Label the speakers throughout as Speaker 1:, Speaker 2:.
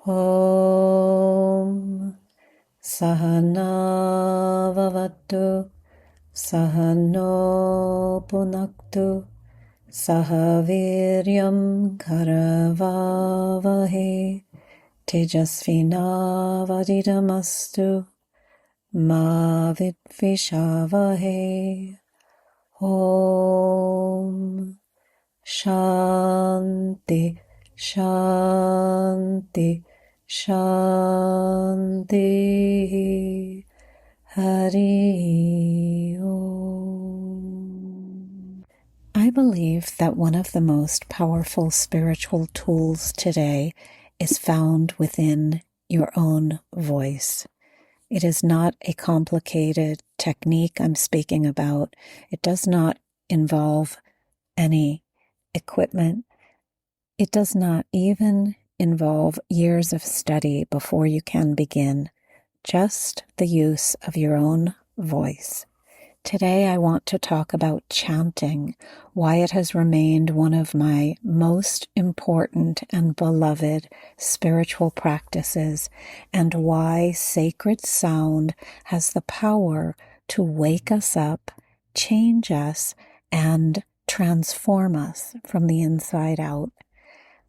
Speaker 1: Om Sahana Vavatu Sahano Punaktu Sahaviryam Karavavahe Tejasvinavadidamastu Ma Vidvishavahe. Om Shanti Shanti Shanti. Hari Om. I believe that one of the most powerful spiritual tools today is found within your own voice. It is not a complicated technique I'm speaking about. It does not involve any equipment. It does not even involve years of study before you can begin. Just the use of your own voice. Today I want to talk about chanting, why it has remained one of my most important and beloved spiritual practices, and why sacred sound has the power to wake us up, change us, and transform us from the inside out.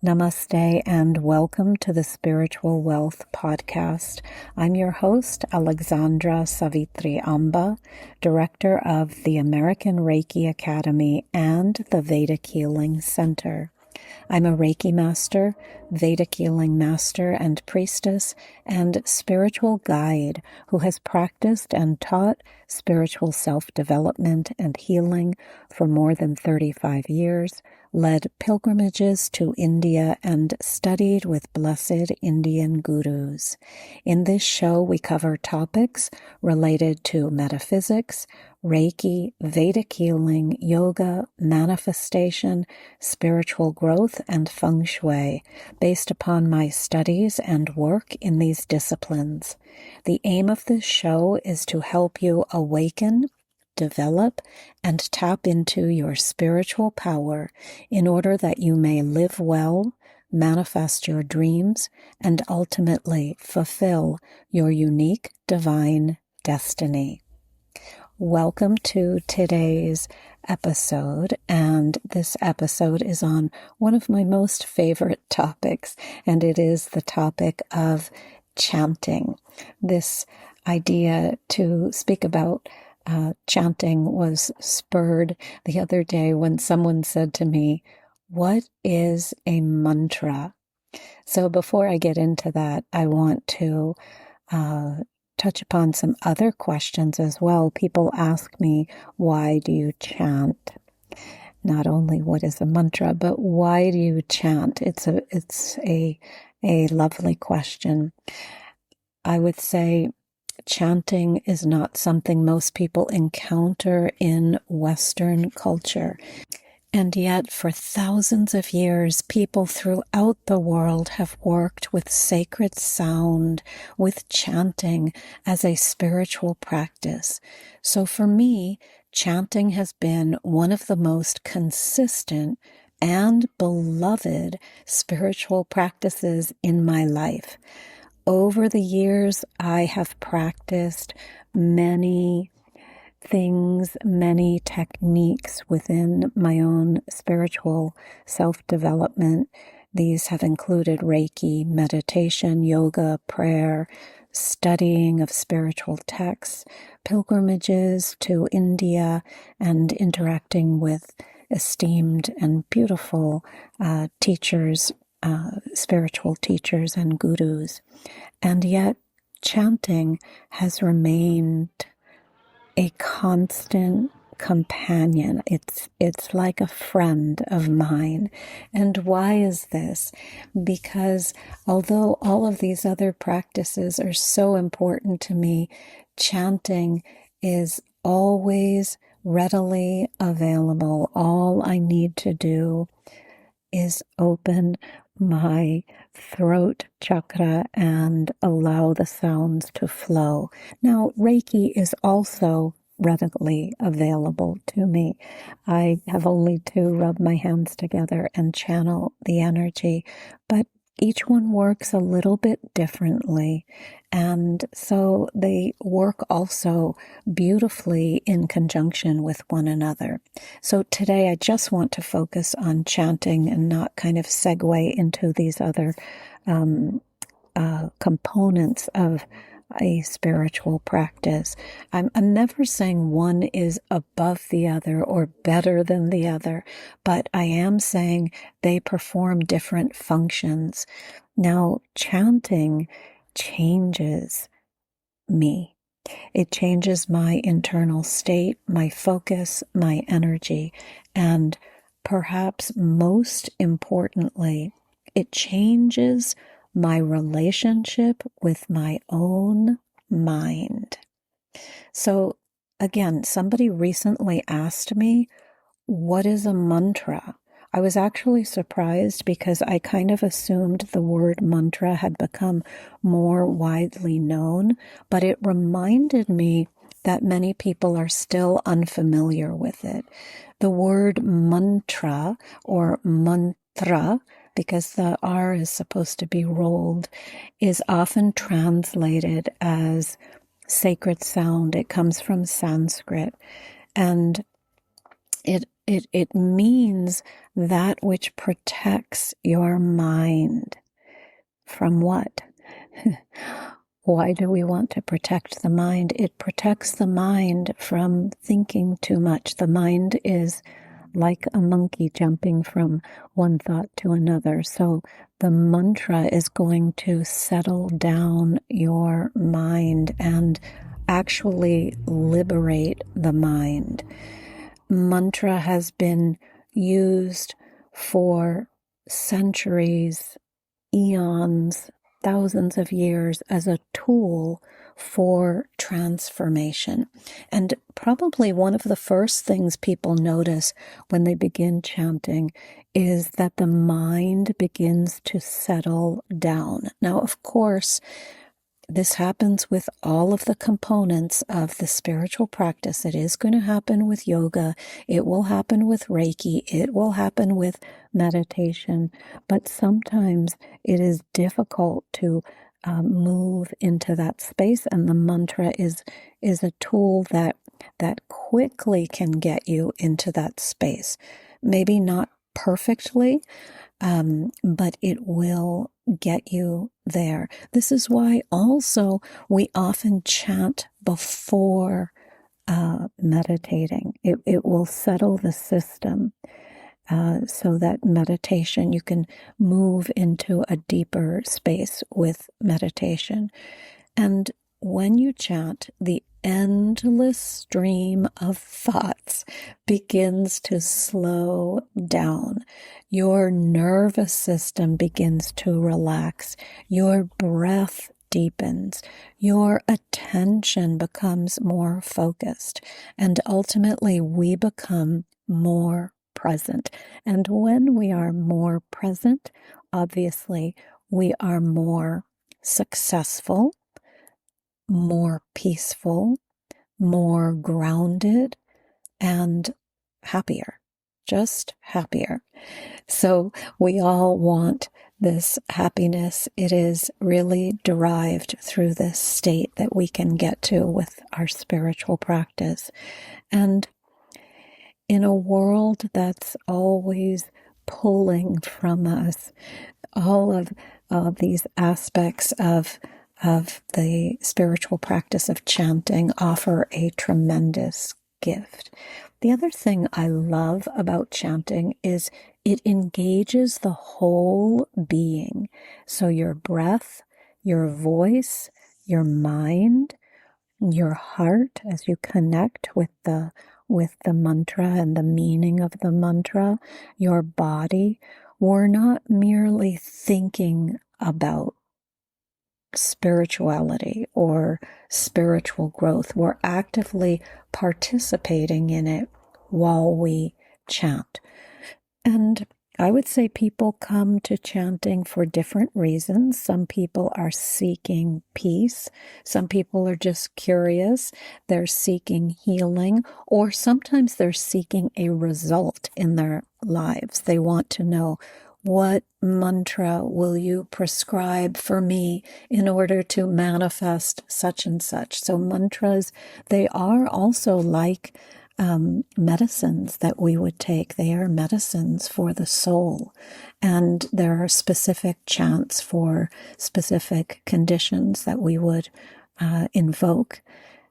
Speaker 1: Namaste and welcome to the Spiritual Wealth Podcast. I'm your host, Alexandra Savitri Amba, director of the American Reiki Academy and the Vedic Healing Center. I'm a Reiki master, Vedic healing master and priestess, and spiritual guide who has practiced and taught spiritual self-development and healing for more than 35 years, led pilgrimages to India, and studied with blessed Indian gurus. In this show, we cover topics related to metaphysics, Reiki, Vedic healing, yoga, manifestation, spiritual growth, and feng shui, based upon my studies and work in these disciplines. The aim of this show is to help you awaken, develop, and tap into your spiritual power in order that you may live well, manifest your dreams, and ultimately fulfill your unique divine destiny. Welcome to today's episode, and this episode is on one of my most favorite topics, and it is the topic of chanting. This idea to speak about chanting was spurred the other day when someone said to me, "What is a mantra?" So before I get into that, I want to touch upon some other questions as well. People ask me, why do you chant? Not only what is a mantra, but why do you chant? It's a lovely question. I would say chanting is not something most people encounter in Western culture. And yet, for thousands of years, people throughout the world have worked with sacred sound, with chanting as a spiritual practice. So for me, chanting has been one of the most consistent and beloved spiritual practices in my life. Over the years, I have practiced many things, many techniques within my own spiritual self-development. These have included Reiki, meditation, yoga, prayer, studying of spiritual texts, pilgrimages to India, and interacting with esteemed and beautiful teachers, spiritual teachers and gurus. And yet, chanting has remained a constant companion. It's like a friend of mine. And why is this? Because although all of these other practices are so important to me, chanting is always readily available. All I need to do is open my throat chakra and allow the sounds to flow. Now, Reiki is also readily available to me. I have only to rub my hands together and channel the energy, but each one works a little bit differently. And so they work also beautifully in conjunction with one another. So today I just want to focus on chanting and not kind of segue into these other components of a spiritual practice. I'm never saying one is above the other or better than the other, but I am saying they perform different functions. Now, chanting changes me. It changes my internal state, my focus, my energy, and perhaps most importantly, it changes my relationship with my own mind. So again, somebody recently asked me, what is a mantra? I was actually surprised because I kind of assumed the word mantra had become more widely known, but it reminded me that many people are still unfamiliar with it. The word mantra or mantra, because the R is supposed to be rolled, is often translated as sacred sound. It comes from Sanskrit, and it means that which protects your mind. From what? Why do we want to protect the mind? It protects the mind from thinking too much. The mind is like a monkey jumping from one thought to another. So the mantra is going to settle down your mind and actually liberate the mind. Mantra has been used for centuries, eons, thousands of years as a tool for transformation. And probably one of the first things people notice when they begin chanting is that the mind begins to settle down. Now, of course, this happens with all of the components of the spiritual practice. It is going to happen with yoga. It will happen with Reiki. It will happen with meditation. But sometimes it is difficult to move into that space. And the mantra is a tool that quickly can get you into that space. Maybe not perfectly, but it will get you there. This is why also we often chant before meditating. It will settle the system so that meditation, you can move into a deeper space with meditation. And when you chant, the endless stream of thoughts begins to slow down. Your nervous system begins to relax. Your breath deepens. Your attention becomes more focused. And ultimately, we become more present. And when we are more present, obviously, we are more successful, more peaceful, more grounded, and happier, just happier. So we all want this happiness. It is really derived through this state that we can get to with our spiritual practice. And in a world that's always pulling from us, all of these aspects of the spiritual practice of chanting offer a tremendous gift. The other thing I love about chanting is it engages the whole being. So your breath, your voice, your mind, your heart, as you connect with the mantra and the meaning of the mantra, your body. We're not merely thinking about spirituality or spiritual growth. We're actively participating in it while we chant. And I would say people come to chanting for different reasons. Some people are seeking peace. Some people are just curious. They're seeking healing, or sometimes they're seeking a result in their lives. They want to know, what mantra will you prescribe for me in order to manifest such and such? So mantras, they are also like medicines that we would take. They are medicines for the soul. And there are specific chants for specific conditions that we would invoke.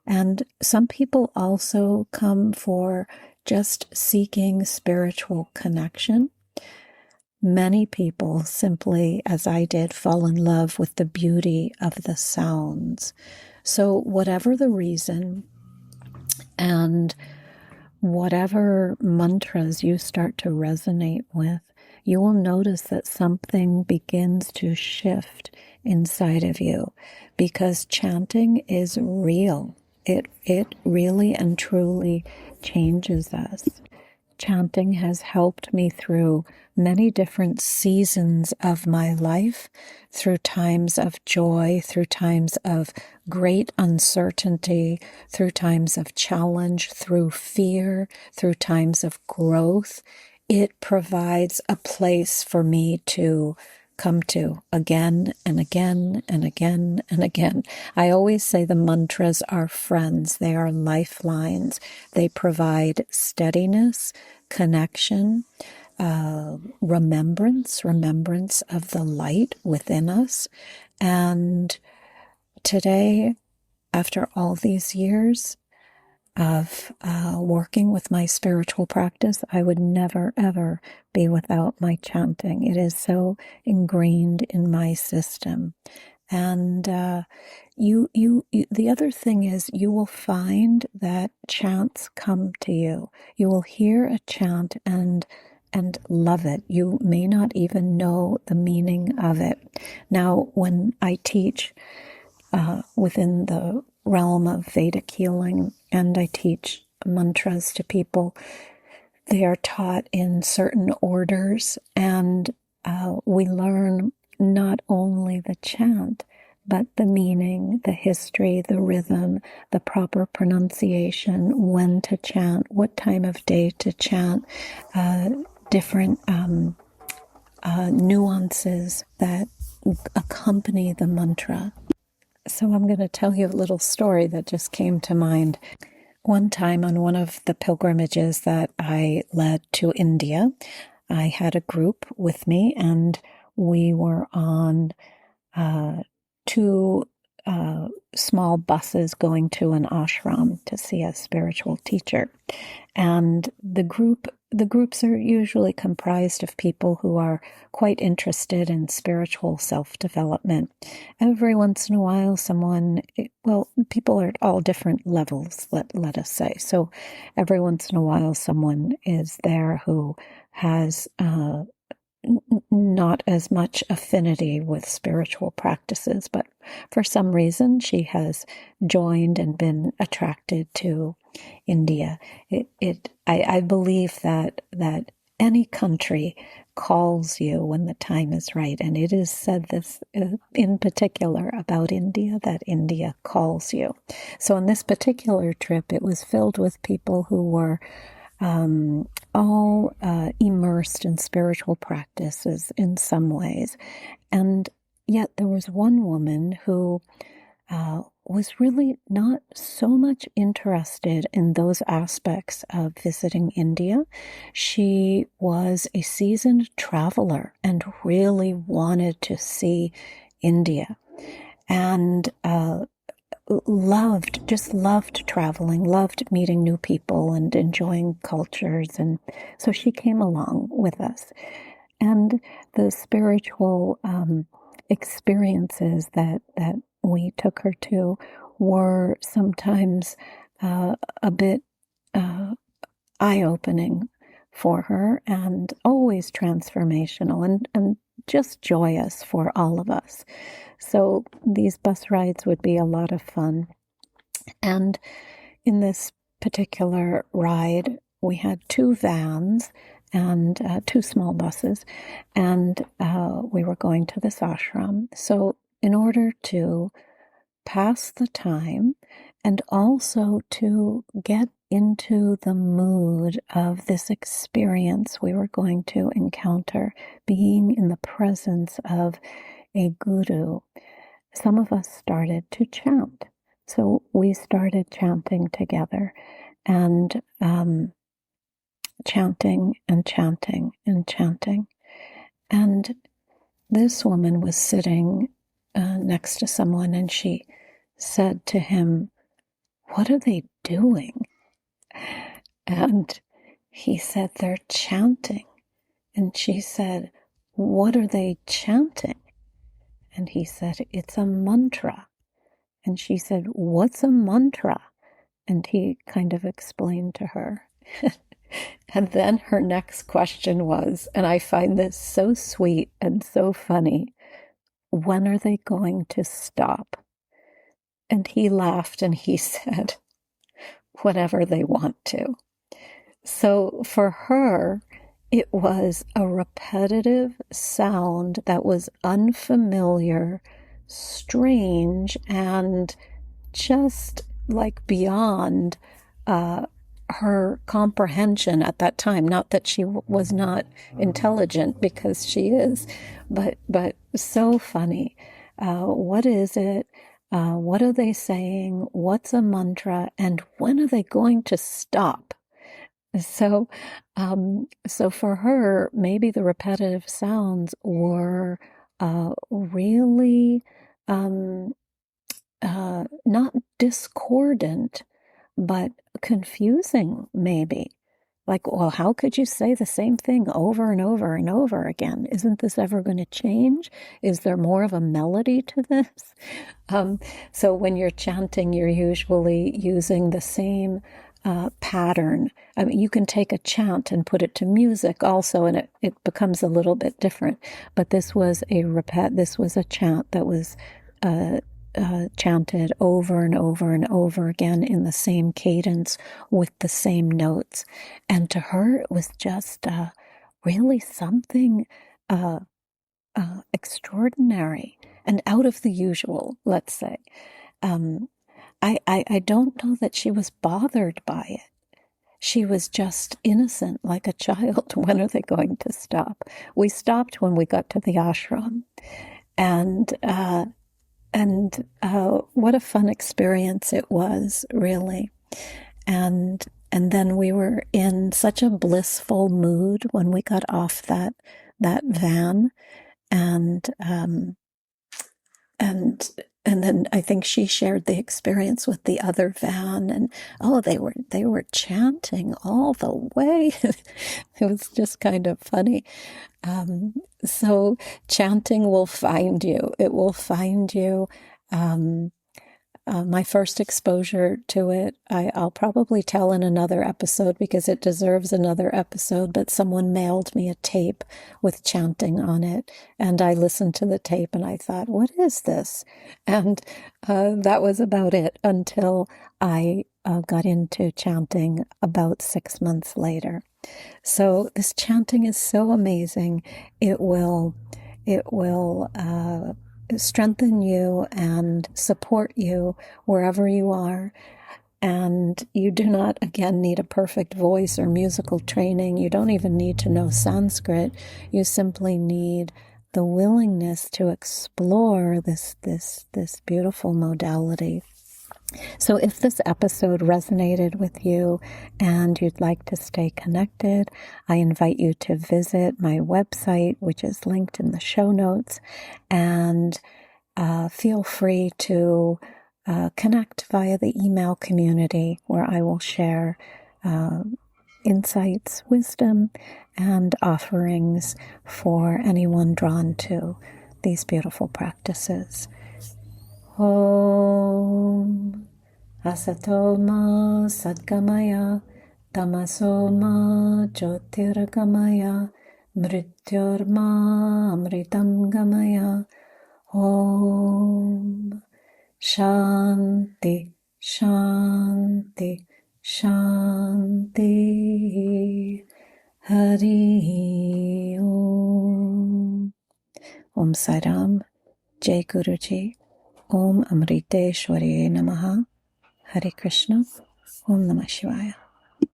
Speaker 1: And some people also come for just seeking spiritual connection. Many people simply, as I did, fall in love with the beauty of the sounds. So whatever the reason, and whatever mantras you start to resonate with, you will notice that something begins to shift inside of you, because chanting is real. It really and truly changes us. Chanting has helped me through many different seasons of my life, through times of joy, through times of great uncertainty, through times of challenge, through fear, through times of growth. It provides a place for me to come to again and again and again and again. I always say the mantras are friends. They are lifelines. They provide steadiness, connection, remembrance of the light within us. And today, after all these years of working with my spiritual practice, I would never, ever be without my chanting. It is so ingrained in my system. And the other thing is, you will find that chants come to you. You will hear a chant and love it. You may not even know the meaning of it. Now, when I teach within the realm of Vedic healing, and I teach mantras to people, they are taught in certain orders, and we learn not only the chant, but the meaning, the history, the rhythm, the proper pronunciation, when to chant, what time of day to chant, different nuances that accompany the mantra. So I'm going to tell you a little story that just came to mind. One time on one of the pilgrimages that I led to India, I had a group with me, and we were on two small buses going to an ashram to see a spiritual teacher. And the groups are usually comprised of people who are quite interested in spiritual self-development. Every once in a while, people are at all different levels, let us say. So every once in a while, someone is there who has not as much affinity with spiritual practices, but for some reason she has joined and been attracted to India. I believe that any country calls you when the time is right, and it is said this in particular about India, that India calls you. So on this particular trip, it was filled with people who were all immersed in spiritual practices in some ways. And yet there was one woman who was really not so much interested in those aspects of visiting India. She was a seasoned traveler and really wanted to see India. And loved traveling, loved meeting new people and enjoying cultures. And so she came along with us. And the spiritual experiences that we took her to were sometimes a bit eye-opening for her, and always transformational and just joyous for all of us. So these bus rides would be a lot of fun. And in this particular ride, we had two vans and two small buses, and we were going to this ashram. So in order to pass the time and also to get into the mood of this experience we were going to encounter, being in the presence of a guru, some of us started to chant. So we started chanting together, and chanting and chanting and chanting. And this woman was sitting next to someone, and she said to him, "What are they doing?" And he said, "They're chanting." And she said, "What are they chanting?" And he said, "It's a mantra." And she said, "What's a mantra?" And he kind of explained to her. And then her next question was, and I find this so sweet and so funny, "When are they going to stop?" And he laughed and he said, "Whenever they want to." So for her, it was a repetitive sound that was unfamiliar, strange, and just like beyond her comprehension at that time. Not that she was not intelligent, because she is, but so funny. What is it? What are they saying? What's a mantra? And when are they going to stop? So, so for her, maybe the repetitive sounds were really not discordant, but confusing, maybe. Like, well, how could you say the same thing over and over and over again? Isn't this ever going to change? Is there more of a melody to this? So when you're chanting, you're usually using the same pattern. I mean, you can take a chant and put it to music also, and it becomes a little bit different. But this was a chant that was chanted over and over and over again in the same cadence with the same notes. And to her, it was just really something extraordinary and out of the usual, let's say. I don't know that she was bothered by it. She was just innocent, like a child. When are they going to stop? We stopped when we got to the ashram. And what a fun experience it was, really. And then we were in such a blissful mood when we got off that van. And then I think she shared the experience with the other van, and they were chanting all the way. It was just kind of funny. So chanting will find you. It will find you. My first exposure to it, I'll probably tell in another episode because it deserves another episode, but someone mailed me a tape with chanting on it, and I listened to the tape and I thought, what is this? And that was about it until I got into chanting about 6 months later. So this chanting is so amazing. It will strengthen you and support you wherever you are. And you do not, again, need a perfect voice or musical training. You don't even need to know Sanskrit. You simply need the willingness to explore this beautiful modality. So if this episode resonated with you and you'd like to stay connected, I invite you to visit my website, which is linked in the show notes, and feel free to connect via the email community where I will share insights, wisdom, and offerings for anyone drawn to these beautiful practices. Om Asatoma Sadgamaya Tamasoma Jyotirgamaya Mrityorma Amritam Gamaya. Om Shanti Shanti Shanti. Hari Om. Om Sairam. Jai Guruji. Om Amriteshwari Namaha. Hare Krishna. Om Namah Shivaya.